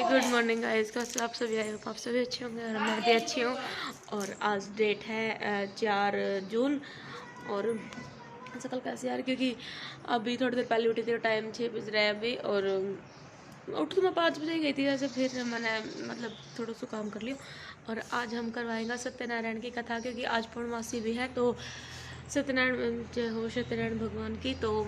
Good morning guys. कैसे आप सभी आए हो? आप सभी अच्छे होंगे और मैं भी अच्छी हूँ। और आज डेट है 4 जून और कल कैसे यार, क्योंकि अभी थोड़ी देर पहले उठी थी और टाइम 6 बज रहा है अभी। और उठ तो मैं 5 बजे गई थी वैसे, फिर मैंने मतलब थोड़ा सा काम कर लिया। और आज हम करवाएंगे सत्यनारायण की कथा, क्योंकि आज पूर्णमासी भी है। तो सत्यनारायण जय हो सत्यनारायण भगवान की, तो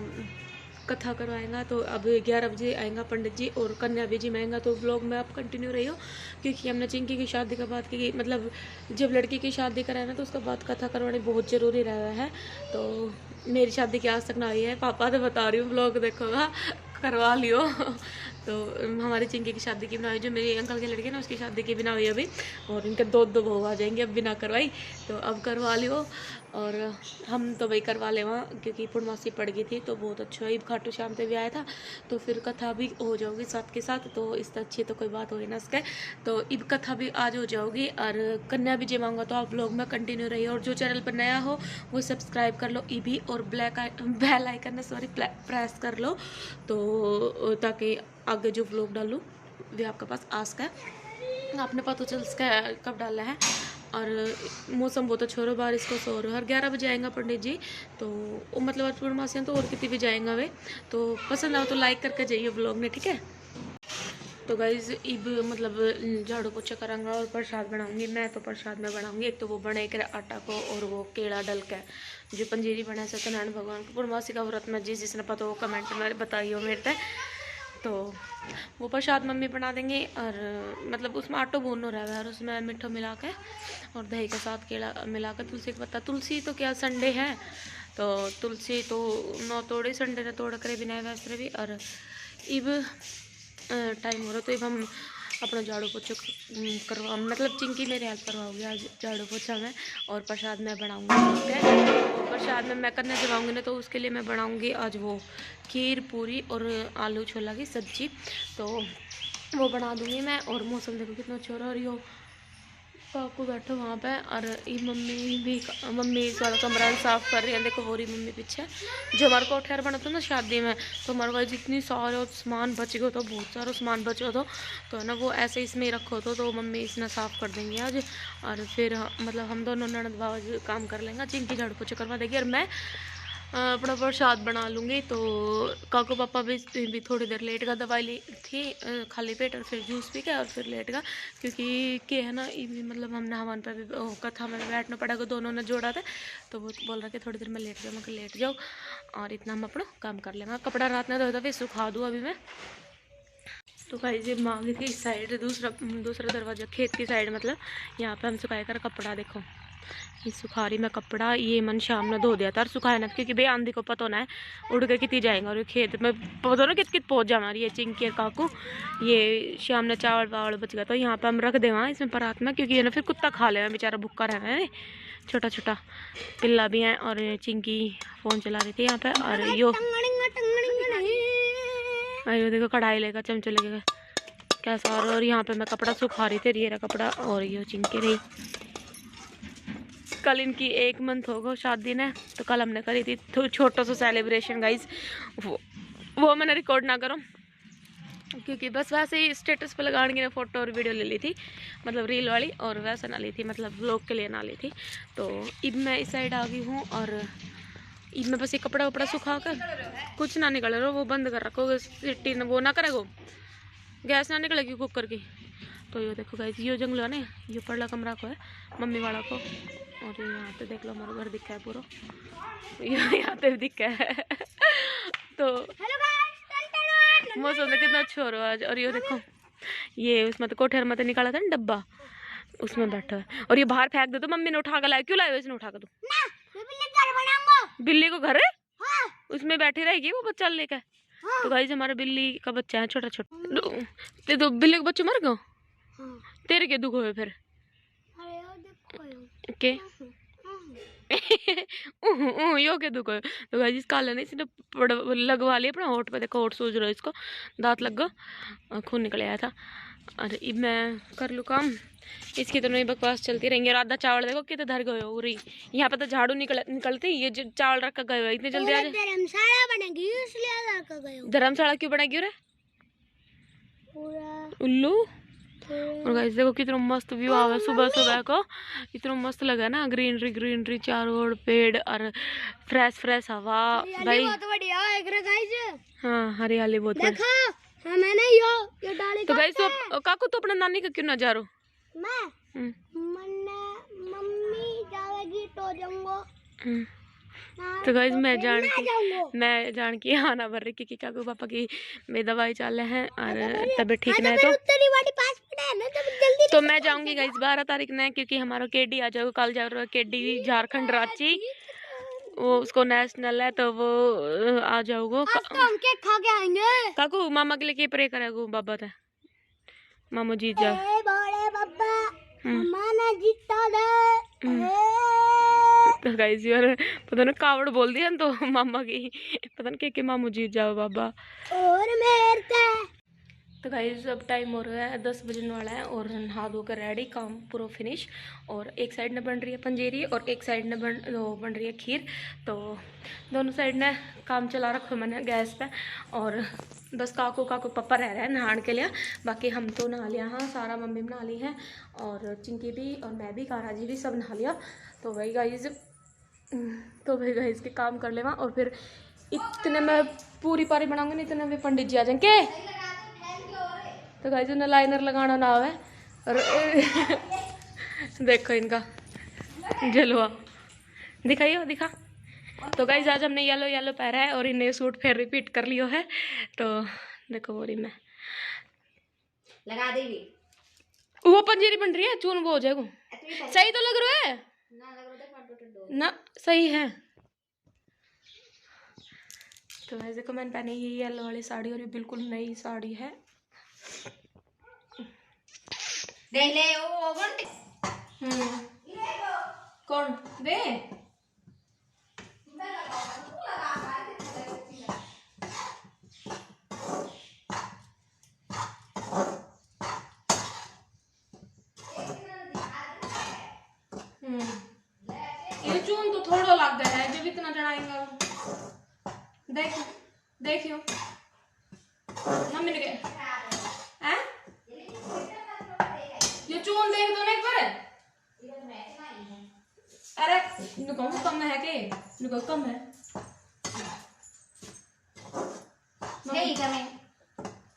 कथा करवाएंगा। तो अब 11 बजे आएगा पंडित जी और कन्या भी जी में आएगा। तो व्लॉग में आप कंटिन्यू रही हो, क्योंकि हमने चिंकी की शादी का बात की, मतलब जब लड़की की शादी कराए ना तो उसका बाद कथा करवानी बहुत ज़रूरी रहा है। तो मेरी शादी की आज तक ना आई है, पापा तो बता रही हूँ, व्लॉग देखोगा करवा लियो। तो हमारी चिंकी की शादी की बनाई, जो मेरी अंकल की लड़की है ना उसकी शादी की बिना हुई अभी, और इनके दो बहू आ जाएंगे अब बिना करवाई। तो अब करवा लियो। और हम तो भाई करवा ले वहाँ, क्योंकि पूर्णमासी पड़ गई थी तो बहुत अच्छा है। खाटू श्याम पे भी आया था तो फिर कथा भी हो जाओगी साथ के साथ, तो इससे अच्छी तो कोई बात हो ही ना इसके। तो इब कथा भी आज हो जाओगी और कन्या भी जमाऊंगा। तो आप लोग में कंटिन्यू रहिए, और जो चैनल पर नया हो वो सब्सक्राइब कर लो ईबी, और बेल आइकन में प्रेस कर लो, तो ताकि आगे जो व्लॉग डालूँ वे आपके पास आ सके, आपने पता चल सके कब डाला है। और मौसम बहुत अच्छा हो रहा है, बारिश को सो रहा है। और 11 बजे आएगा पंडित जी, तो मतलब आज पूर्णमासी तो और कितनी भी जाएंगे वे। तो पसंद आओ तो लाइक करके जाइए व्लॉग में, ठीक है। तो गाइज इब मतलब झाड़ू पोछा करांगा और प्रसाद बनाऊंगी। मैं तो प्रसाद में बनाऊंगी, एक तो वो बने कर आटा को, और वो केला डल के जो पंजीरी बना है सत्यनारायण भगवान को पूर्णमासी का व्रत में। जिसने पता हो कमेंट में बताइए मेरे पे। तो वो प्रसाद मम्मी बना देंगे, और मतलब उसमें आटो भूनो रहा है और उसमें मिठा मिला के और दही के साथ केला मिला कर, तुलसी का पत्ता। तुलसी तो क्या संडे है तो तुलसी तो नौ तोड़े, संडे ने तोड़ करे बिना वैसे भी। और इब टाइम हो रहा तो इब हम अपना झाड़ू पोछा करवा, मतलब चिंकी मेरे हेल्प करवाओगी आज झाड़ू पोछा में, और प्रसाद मैं बनाऊँगी। प्रसाद में मैं करने जवाऊँगी ना, तो उसके लिए मैं बनाऊँगी आज वो खीर पूरी और आलू छोला की सब्जी। तो वो बना दूँगी मैं। और मौसम देखो कितना अच्छा हो रहा है। और यो काकू बैठो वहाँ पे, और ये मम्मी सारा कमरा साफ कर रही है। देखो वो रही मम्मी पीछे। जो हमारे कोठेर बना था ना शादी में, तो हमारे पास जितनी सारे सामान बच गए तो बहुत सारा सामान बचा तो ना वो ऐसे इसमें रखो तो मम्मी इसने साफ़ कर देंगे आज। और फिर मतलब हम दोनों ननद भाव काम कर लेंगे, चिंकी झाड़ू पोछा करवा देगी और मैं अपना प्रसाद बना लूँगी। तो काकू पापा भी थोड़ी देर लेट का दवाई ली थी खाली पेट, और फिर जूस पी के और फिर लेट का, क्योंकि क्या है ना ये मतलब हमने हवन पर भी कथा में बैठना पड़ेगा, दोनों ने जोड़ा था। तो वो बोल रहा कि थोड़ी देर में लेट जाओ, मैं लेट जाओ और इतना हम अपना काम कर लेंगे। कपड़ा रात में धोया था फिर सुखा दूँ अभी मैं। तो भाई जी माँ की इस साइड दूसरा दरवाजा खेत की साइड, मतलब यहाँ पे हम सुखाए कर कपड़ा देखो, ये सुखारी में कपड़ा ये मन शाम ने धो दिया था और सुखाया ना, क्योंकि भाई आंधी को पता ना है उड़ के कितनी जाएंगे, और खेत में पता ना कित पहुँच जाना। ये चिंकी और काकू ये शाम ने चावल वावल बच गया तो यहाँ पे हम रख देंगे इसमें परात में, क्योंकि ये ना फिर कुत्ता खा लेना, बेचारा भुक्का रहना है। छोटा छोटा पिल्ला भी है। और चिंकी फ़ोन चला रही थी यहाँ पे। और यो अयो देखो कढ़ाई लेकर चमचे लेकर कैसा। और यहाँ पे मैं कपड़ा सुखा रही थी, ये रहा कपड़ा। और यो चिंकी रही, कल इनकी 1 मंथ होगा शादी ने, तो कल हमने करी थी छोटा सा सेलिब्रेशन गाइज। वो मैंने रिकॉर्ड ना करो, क्योंकि बस वैसे ही स्टेटस पे लगाने की ना फोटो और वीडियो ले ली थी, मतलब रील वाली, और वैसे ना ली थी, मतलब व्लॉग के लिए ना ली थी। तो इब मैं इस साइड आ गई हूँ, और इब मैं बस ये कपड़ा वपड़ा सुखा कर, कुछ ना निकल रहा, वो बंद कर रखो सिटी वो ना करेगो, गैस ना निकलेगी कुकर की। तो ये देखो गाइस ये जंगल है ना, ये पड़ला कमरा को है मम्मी वाला को। और ये यहाँ पे देख लो हमारा घर दिखा है पूरा, यहाँ पे भी दिखा है। तो मौसम तो कितना अच्छा हो रहा है आज। और ये देखो ये उसमें तो कोठेर में तो निकाला था ना डब्बा, उसमें बैठा है। और ये बाहर फेंक दो तो मम्मी ने उठा कर लाया, क्यों लाया इसने उठा कर? तू बिल्ली को घर है उसमें बैठी रहेगी वो बच्चा लेकर। तो गाइस हमारा बिल्ली का बच्चा है छोटा छोटा। तो बिल्ली का बच्चा मर गया, तेरे के दुख हुए फिर के यो के दुख है। तो गाइस काला ने इसने लगवा लिया अपना होठ पे, देखो होठ सूज रहा है इसको, दांत लग गया, खून निकल आया था। अरे अब मैं कर लूँ काम, इसकी तो नहीं बकवास चलती रहेंगी। और आधा चावल देखो कितने धर गए हो रही, यहाँ पे तो झाड़ू निकलते ये जो चावल रख कर गए हो इतने जल्दी। आज धर्मशाला बनेगी इसलिए धर्मशाला क्यों बनेगी रे? उल्लू। और गाइस देखो कितना मस्त व्यू आ है सुबह सुबह को, इतना मस्त लगा ना, ग्रीनरी ग्रीनरी चारों ओर पेड़ और फ्रेश फ्रेश हवा भाई, बहुत बढ़िया है गाइस। हाँ हरियाली बहुत बढ़िया। हाँ, मैंने यो डाली तो गाइस तो काकू तो अपना नानी का क्यों ना जा रो? मैं मम्मी जाएगी तो जाऊंगा। तो गाइस मैं जान की आना भर रही क्योंकि काकू पापा की में दवाई चल रहे हैं और तबीयत ठीक नहीं है, तो मैं जाऊंगी गाइस 12 तारीख ने, क्योंकि हमारा केडी आ जाएगा, कल जा रहा है केडी झारखंड रांची, वो उसको नेशनल है तो वो आ जाओगे। हम केक खा के आएंगे। काकू मामा के लिए क्या प्रे करेगा बाबा था, मामू जीत जा। तो गाइस यार पता नहीं कावड़ बोल दिया तो मामा की, पता नहीं के मामू जीत जाओ बाबा। और मेरे तो गाइस अब टाइम हो रहा है 10 बजने वाला है और नहा धोकर रेडी, काम पूरा फिनिश। और एक साइड में बन रही है पंजीरी और एक साइड में बन रही है खीर, तो दोनों साइड ने काम चला रखो मैंने गैस पे। और बस काकू पापा रह रहे हैं नहाने के लिए, बाकी हम तो नहा लिया। हाँ सारा मम्मी नहा ली है और चिंकी भी और मैं भी, कारा जी भी सब नहा लिया। तो भाई गाइस के काम कर लेवा और फिर इतने मैं पूरी पारी बनाऊंगी ना, इतने में पंडित जी आ जाएंगे। तो गाइस उन्हें लाइनर लगाना ना आवे और देखो इनका जलवा दिखाइयो दिखा। तो गाइस आज हमने येलो पहना है और इन्हें सूट फिर रिपीट कर लियो है, तो देखो वो रही मैं लगा देगी। वो पंजीरी बन रही है, चून वो हो जाएगा। सही तो लग रहा है ना, सही है। तो वैसे को मैंने पहनी ये येलो वाली साड़ी और ये बिल्कुल नई साड़ी है। देख ले वो कौन दे ये चून तो थोड़ा लग गया है, जब इतना चढ़ाएंगे देखियो मम्मी ने क्या ये चून देख दो ना एक बार। अरे नुको कम है के नुको कम है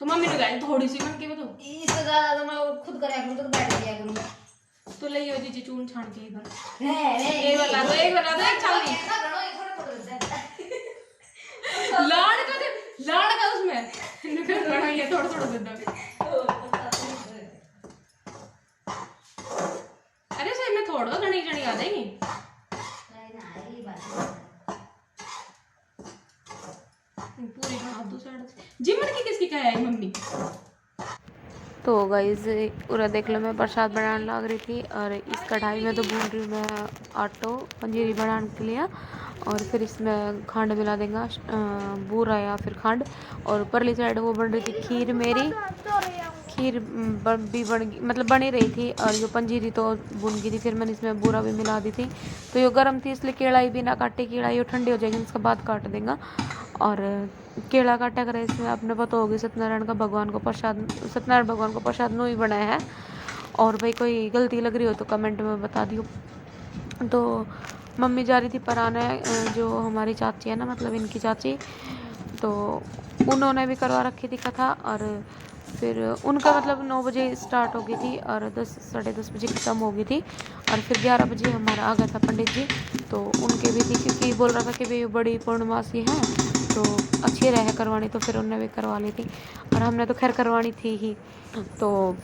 तो मम्मी ने कहा थोड़ी सी मन के बताओ, इससे ज्यादा तो मैं खुद कराया करूं, तो बैठ गया करूं। तो ले आओ जी चून छान के इधर एक बार ला दो एक चल लाड़ का उसमें निकल रहा है थोड़ा थोड़ा दे दो। अरे सही में थोड़ा घनी घनी आ जाएगी। पूरी बना दो साइड से। जिमर की किसकी क्या है मम्मी? तो गाइस पूरा देख लो, मैं प्रसाद बनाने लग रही थी और इस कढ़ाई में तो भून रही हूँ मैं आटो पंजीरी बनाने के लिए, और फिर इसमें खंड मिला देंगे, बूरा या फिर खंड। और ऊपरली साइड वो बन रही थी खीर, मेरी खीर भी मतलब बनी रही थी और जो पंजीरी तो भुन गई थी, फिर मैंने इसमें बूरा भी मिला दी थी। तो ये गर्म थी इसलिए केड़ा भी ना काटे, केड़ा ये ठंडी हो जाएगी उसके बाद काट देंगे। और केला काटा कर इसमें आपने पता होगी सत्यनारायण का भगवान को प्रसाद, सत्यनारायण भगवान को प्रसाद नो ही बनाया है। और भाई कोई गलती लग रही हो तो कमेंट में बता दियो। तो मम्मी जा रही थी पराने, जो हमारी चाची है ना, मतलब इनकी चाची, तो उन्होंने भी करवा रखी थी कथा। और फिर उनका मतलब 9 बजे स्टार्ट हो गई थी और 10 साढ़े 10 बजे ख़त्म हो गई थी। और फिर 11 बजे हमारा आ गया था पंडित जी, तो उनके भी थी, क्योंकि बोल रहा था कि भाई बड़ी पूर्णमासी है तो अच्छी रहे करवानी, तो फिर उनने भी करवा ली थी। और हमने तो खैर करवानी थी ही। तो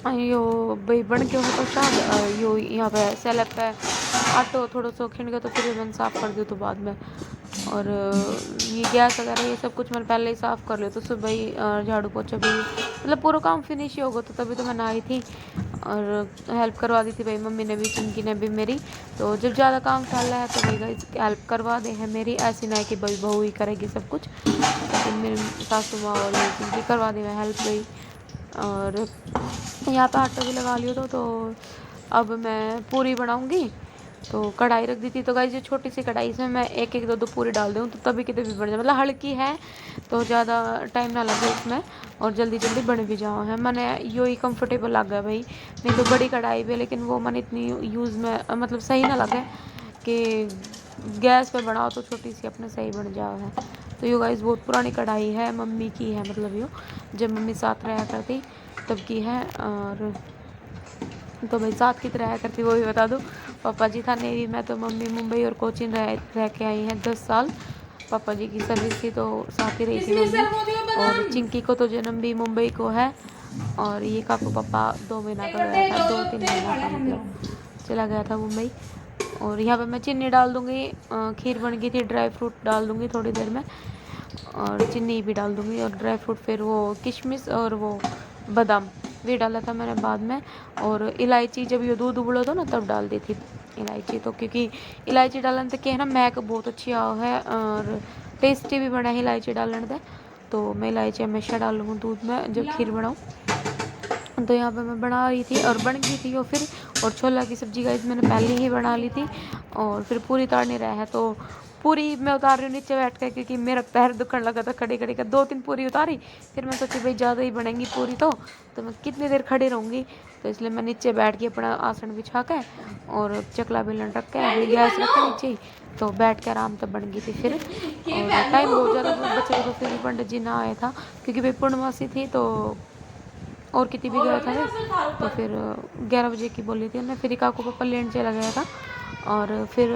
यो भाई बन के प्रसाद यो यहाँ पे सेलप पे आटो थोड़ा सा खिंड गया, तो फिर मैंने साफ़ कर दिया तो बाद में। और ये गैस वगैरह ये सब कुछ मैंने पहले ही साफ़ कर लिया, तो सुबह ही झाड़ू पोछा भी मतलब पूरा काम फिनिश ही होगा। तो तभी तो मैं आई थी और हेल्प करवा दी थी भाई मम्मी ने भी, चिंकी ने भी मेरी। तो जब ज़्यादा काम फैल रहा है तो भाई इसकी हेल्प करवा दे है मेरी, ऐसी ना है कि भाई बहू ही करेगी सब कुछ, लेकिन मेरी सासू माँ और चिंकी करवा दी मैं हेल्प गई। और यहाँ पे आटा भी लगा लिया तो अब मैं पूरी बनाऊँगी तो कढ़ाई रख दी थी। तो गाइस ये छोटी सी कढ़ाई इसमें मैं एक एक दो दो पूरी डाल दूँ तो तभी कितने भी बन जाए, मतलब हल्की है तो ज़्यादा टाइम ना लगे इसमें और जल्दी जल्दी बन भी जाओ है। मैंने यो ही कंफर्टेबल लगा भाई, नहीं तो बड़ी कढ़ाई भी, लेकिन वो मैंने इतनी यूज़ में मतलब सही ना लगे कि गैस पे बनाओ तो छोटी सी अपने सही बन जाओ है। तो यो गाइस बहुत पुरानी कढ़ाई है, मम्मी की है, मतलब यो जब मम्मी साथ रहा करती तब की है। और तो भाई साथ की तरह करती वो भी बता दूँ, पापा जी था नेवी में, तो मम्मी मुंबई और कोचिन रह के आई हैं 10 साल। पापा जी की सर्विस थी तो साथ ही रही थी मम्मी। और चिंकी को तो जन्म भी मुंबई को है और ये काकू पापा 2 महीना का गया था, 2-3 महीना का मतलब चला गया था मुंबई। और यहाँ पे मैं चीनी डाल दूँगी, खीर बन गई थी, ड्राई फ्रूट डाल दूँगी थोड़ी देर में और चीनी भी डाल दूँगी और ड्राई फ्रूट फिर वो किशमिश और वो बादाम भी डाला था मैंने बाद में। और इलायची जब ये दूध उबलो था ना तब डाल दी थी इलायची, तो क्योंकि इलायची डालने से क्या है ना महक बहुत अच्छी आओ है और टेस्टी भी बना है इलायची डालने से। तो मैं इलायची हमेशा डालूँगी दूध में जब खीर बनाऊँ। तो यहाँ पे मैं बना रही थी और बन गई थी वो फिर। और छोला की सब्ज़ी गाइस मैंने पहले ही बना ली थी और फिर पूरी उतारनी रहा है, तो पूरी मैं उतार रही हूँ नीचे बैठ कर क्योंकि मेरा पैर दुखने लगा था खड़ी खड़ी का। 2-3 पूरी उतारी, फिर मैं सोची भाई ज़्यादा ही बनेंगी पूरी तो मैं कितनी देर खड़ी रहूँगी, तो इसलिए मैं नीचे बैठ के अपना आसन बिछा के और चकला बेलन रख के अभी गैस रख के नीचे ही तो बैठ के आराम तक बन गई थी फिर। और टाइम बहुत ज़्यादा बचे तो फिर भी पंडित जी ना आया था क्योंकि भाई पूर्णमासी थी तो और कितनी भी गया था। तो फिर 11 बजे की बोली थी उन्होंने, फिर काकू पापा लेने चला गया था और फिर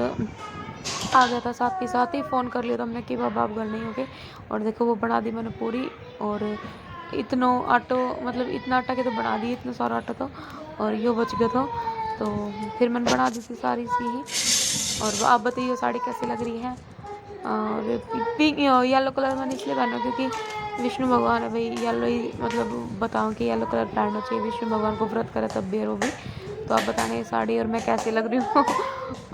आ गया था साथ के साथ ही फ़ोन कर लिया था हमने कि बाबा आप घर नहीं हो गए। और देखो वो बना दी मैंने पूरी और इतना आटो मतलब इतना आटा के तो बना दी, इतना सारा आटा तो और यो बच गया था। तो फिर मैंने बना दी थी सारी सी ही। और आप बताइए साड़ी कैसी लग रही है। और पिंक येलो कलर मैंने इसलिए पहना क्योंकि विष्णु भगवान है भाई, येलो ही मतलब बताऊँ कि येलो कलर पहनना चाहिए, विष्णु भगवान को व्रत करे तब भी और वो भी। तो आप बताना ये साड़ी और मैं कैसी लग रही हूँ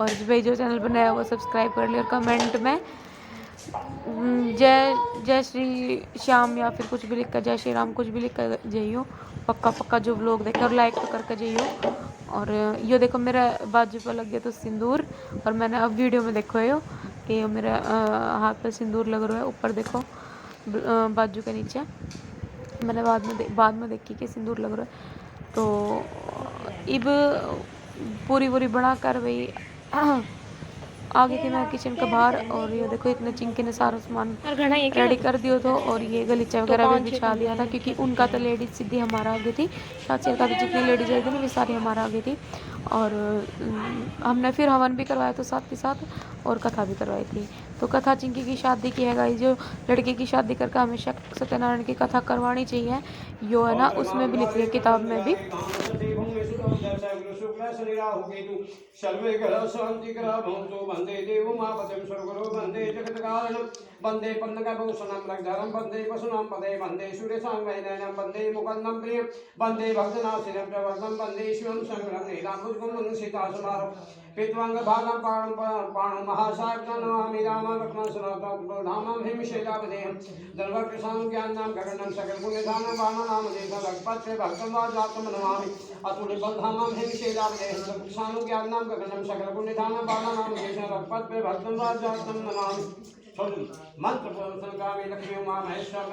और भाई जो चैनल पर नया वो सब्सक्राइब कर लिया और कमेंट में जय श्री श्याम या फिर कुछ भी लिख कर, जय श्री राम कुछ भी लिख कर जाइयो पक्का पक्का जो व्लॉग देखे और लाइक तो करके जाइयो। और ये देखो मेरा बाजू पर लग गया तो सिंदूर, और मैंने अब वीडियो में देखो यो कि मेरा हाथ पे सिंदूर लग रहा है ऊपर देखो बाजू के नीचे, मैंने बाद में देखी कि सिंदूर लग रहा है। तो अब पूरी बना कर भाई आ गई थी मैं किचन के बाहर। और ये देखो इतने चिंकी ने सारा सामान रेडी कर दिया था और ये गलीचा वगैरह भी बिछा दिया था क्योंकि उनका तो लेडीज सीधी हमारा आ गई थी, शादी का भी जितनी लेडीज आई थी ना वे सारी हमारा आ गई थी। और हमने फिर हवन भी करवाया था साथ के साथ और कथा भी करवाई थी। तो कथा चिंकी की शादी की है गाइस, जो लड़के की शादी करके हमेशा सत्यनारायण की कथा करवानी चाहिए, यो है ना उसमें भी लिखी है किताब में भी। वंदे पन्नगभूषणं लग्धरं वंदे वसुनां पदे वंदे सूर्यसां वैनयनं वंदे मुकन्दं प्रियं वंदे भक्तनाशिनं प्रवर्तं वंदे शिवं शङ्करं नीलाम्बुजं सीतासमारं पित्वाङ्गभागं पाणौ महासागरं नमामि रामं लक्ष्मणं सनातनं हिमशैलावदेहं धर्मकृष्णं ज्ञानं गगनं सकलपुण्यधामं वामनाम देवं भक्तपत्रे भक्तं वाजातं नमामि अतुलिबन्धामं हिमशैलावदेहं धर्मकृष्णं ज्ञानं गगनं सकलपुण्यधामं वामनाम देवं भक्तपत्रे भक्तं वाजातं नमामि। मंत्र संगामी लक्ष्मी उमा महेश्वर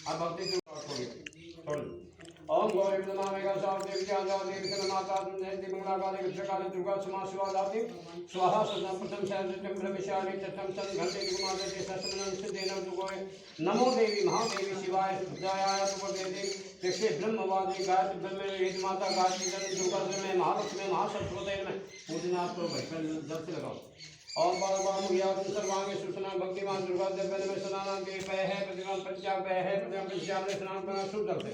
अब भक्ति ओम गौरी नमामेगा सावते विद्याजा देवी माता जयंती मंगलाकाली विद्याकाली दुर्गा समा शिवा दाति स्वाहा सदा प्रथम सहस्रम ब्रह्मचारी तत्म सन घंटे कुमार के ससमन सिद्धेन दुगोय नमो देवी महादेवी शिवाय सुजायाय सुभदेवी ऋषि ब्रह्मवादी गायत्री ब्रह्म वेद माता गायत्री दुर्गा में महालक्ष्मी महासरस्वती में पूजना तो भाई जब से लगाओ। ओम परम ज्ञान सर्वांगे सुसना भक्तिमान दुर्गा देव में स्नान के पय है प्रतिमा पंचा पय है प्रतिमा पंचा में स्नान करना शुद्ध से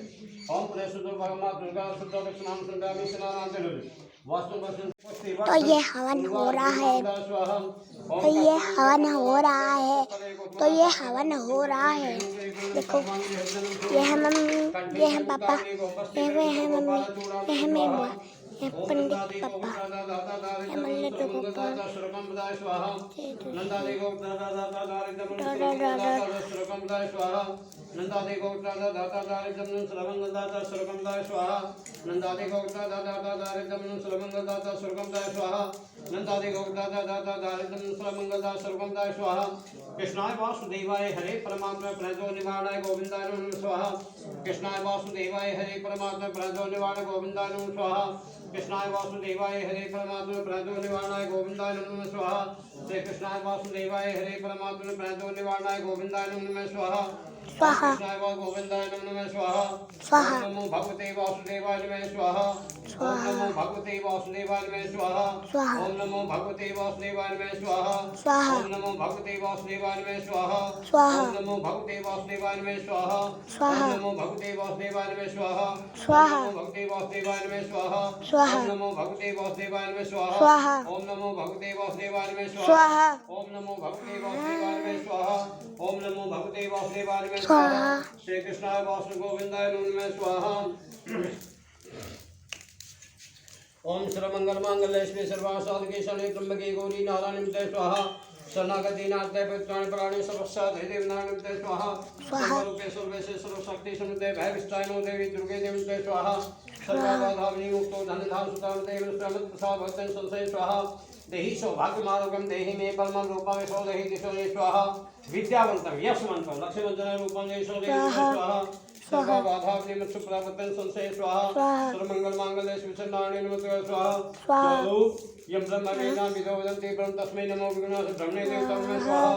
ओम पुरे शुद्ध भगवान दुर्गा शुद्ध स्नान सुंदर में स्नान आते वास्तु वस्तु तो ये हवन हो रहा है, तो ये हवन हो रहा है, तो ये हवन हो रहा है। देखो ये है मम्मी, ये है पापा, ये है मम्मी, ये है मेरी बुआ, ये पंडित पापा, ये मल्लू गोपाल, नंदा दे गोप्ता दाता दारिद्रम सर्वं दाय स्वाहा नंदा दे गोप्ता दाता दारिद्रम सर्वं दाता सर्वं दाय स्वाहा नंदा दे गोप्ता दाता दारिद्रम सर्वं दाता सर्वं दाय स्वाहा नंदा दे गोप्ता दाता दारिद्रम सर्वं दाता सर्वं दाय स्वाहा कृष्णाय वासुदेवाय हरे परमात्मा प्रणतो निवारणाय गोविंदाय नमः स्वाहा कृष्णाय वासुदेवाय हरे परमात्मा प्रणतो निवारणाय गोविंदाय नमः स्वाहा कृष्णाय वासुदेवाय हरे परमात्मा प्रणतो निवारणाय गोविंदाय नमः स्वाहा श्री कृष्णाय वासुदेवाय हरे परमात्मा प्रणतो निवारणाय गोविंदाय नमः स्वाहा स्वाहा, कृष्णाय वा गोविंदाय नमः स्वाहा स्वाहा, ओम नमो भगवते वासुदेवाय नमः स्वाहा ओम नमो भगवते वासुदेवाय नमः स्वाहा स्वाहा, ओम नमो भगवते वासुदेवाय नमः स्वाहा स्वाहा, ओम नमो भगवते वासुदेवाय नमः स्वाहा स्वाहा, ओम नमो भगवते वासुदेवाय नमः स्वाहा स्वाहा, ओम नमो भगवते वासुदेवाय नमः स्वाहा स्वाहा, ओम नमो भगवते वासुदेवाय नमः स्वाहा स्वाहा, ओम नमो भगवते वासुदेवाय नमः स्वाहा स्वाहा, ओम नमो भगवते वासुदेवाय नमः स्वाहा स्वाहा, ओम नमो भगवते वासुदेवाय नमः स्वाहा ओम नमो भगवते वासुदेवाय नमः स्वाहा, स्वाहा श्री कृष्णाय वासु गोविंदाय नमः स्वाहा ओम सर्वमंगल मांगल्ये शिवे सर्वासाधके शरण्ये त्र्यंबके गौरी नारायणी नमस्ते स्वाहा शरणागति नाथे पवित्राणि प्राणे सर्वसाधे देव नारायणी नमस्ते स्वाहा सर्वरूपे सर्वेशे सर्वशक्ति समुदय भय विष्टायनो देवी दुर्गे देवी नमस्ते स्वाहा सर्वबाधावनि मुक्तो धन धाम सुताम देव श्रमत प्रसाद भक्तन संशय स्वाहा देहि सौभाग्य मार्गम देहि मे परमं रूपम सो देहि दिशो ने स्वाहा विद्यावंतम यशवंतम लक्ष्मणजन रूपम सो देहि स्वाहा सर्वबाधावनि मुक्तो प्रसाद संशय स्वाहा सर्वमंगल मांगल्ये शिव शरणाणि नमस्ते स्वाहा यम ब्रह्म वेदा विदो वदन्ति ब्रह्म तस्मै नमो विघ्नाश ब्रह्मणे देवतां स्वाहा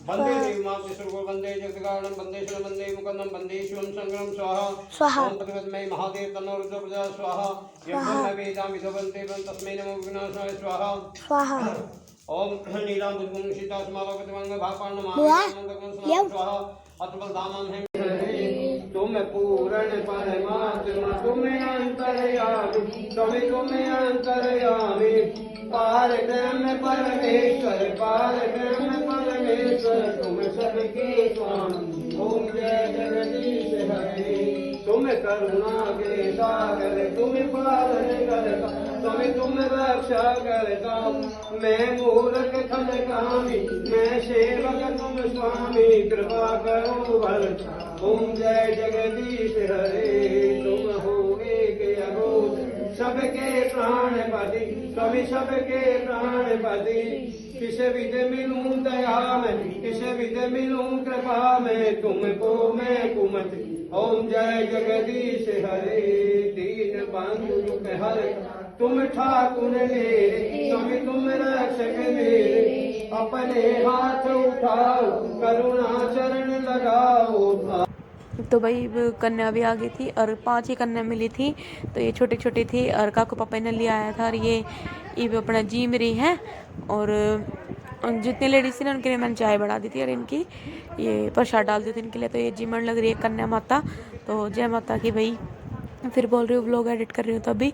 वंदे देवमातृ सर्वो वंदे जगत्कारणं वंदे शरणं वंदे मुकुन्दं वंदे शिवं शङ्करं स्वाहा ओम पतिपद्मै महादेव तन्नो रुद्र प्रजा स्वाहा यम ब्रह्म वेदा विदो वदन्ति ब्रह्म तस्मै नमो विघ्नाशाय स्वाहा स्वाहा, ओम नीलाम बुद्गुं सीता समालोकितमंग भापाण्डं स्वाहा अतबल दामं है तुम पूर्ण परमात्मा तुम अंतर्यामी तुम अंतर्यामी पार ब्रह्म परमेश्वर पार ब्रह्म परमेश्वर तुम सबके स्वामी ओम जय जगदीश हरे तुम करुणा के सागर तुम पालन करता तुम रक्षा करता मैं मूर्ख खल कामी मैं सेवक तुम स्वामी कृपा करो भरता ओम जय जगदीश हरे तुम हो एक अबोध सबके प्राणपति कवि सबके प्राणपति किस विध मिलूं दया में किस विध मिलूं कृपा में तुमको मैं कुमति ओम जय जगदीश हरे दीन बंधु हर तुम ठाकुर मेरे तुम रक्षक मेरे अपने हाथ उठाओ करुणा चरण लगाओ। तो भाई कन्या भी आ गई थी और 5 ही कन्या मिली थी, तो ये छोटी छोटी थी और काकू पापा ने लिया आया था और ये अपना जीम रही है। और जितनी लेडीज थी ना उनके लिए मैंने चाय बढ़ा दी थी और इनकी ये प्रसाद डाल दी थी इनके लिए। तो ये जीमन लग रही है कन्या माता। तो जय माता की भाई। फिर बोल रही हूँ व्लॉग एडिट कर रही हूँ तो अभी।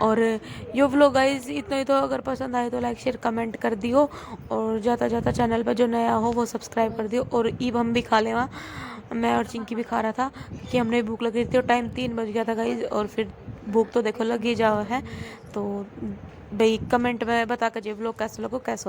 और ये व्लॉग गाइज इतना ही, तो अगर पसंद आए तो लाइक शेयर कमेंट कर दियो और जाता जाता चैनल पर जो नया हो वो सब्सक्राइब कर दियो। और ईब हम भी खा ले, वहाँ मैं और चिंकी भी खा रहा था कि हमने भूख लग रही थी और टाइम 3 बज गया था गाइज। और फिर भूख तो देखो लग ही जाओ है। तो भाई कमेंट में बता कर व्लॉग कैसा लगो कैसा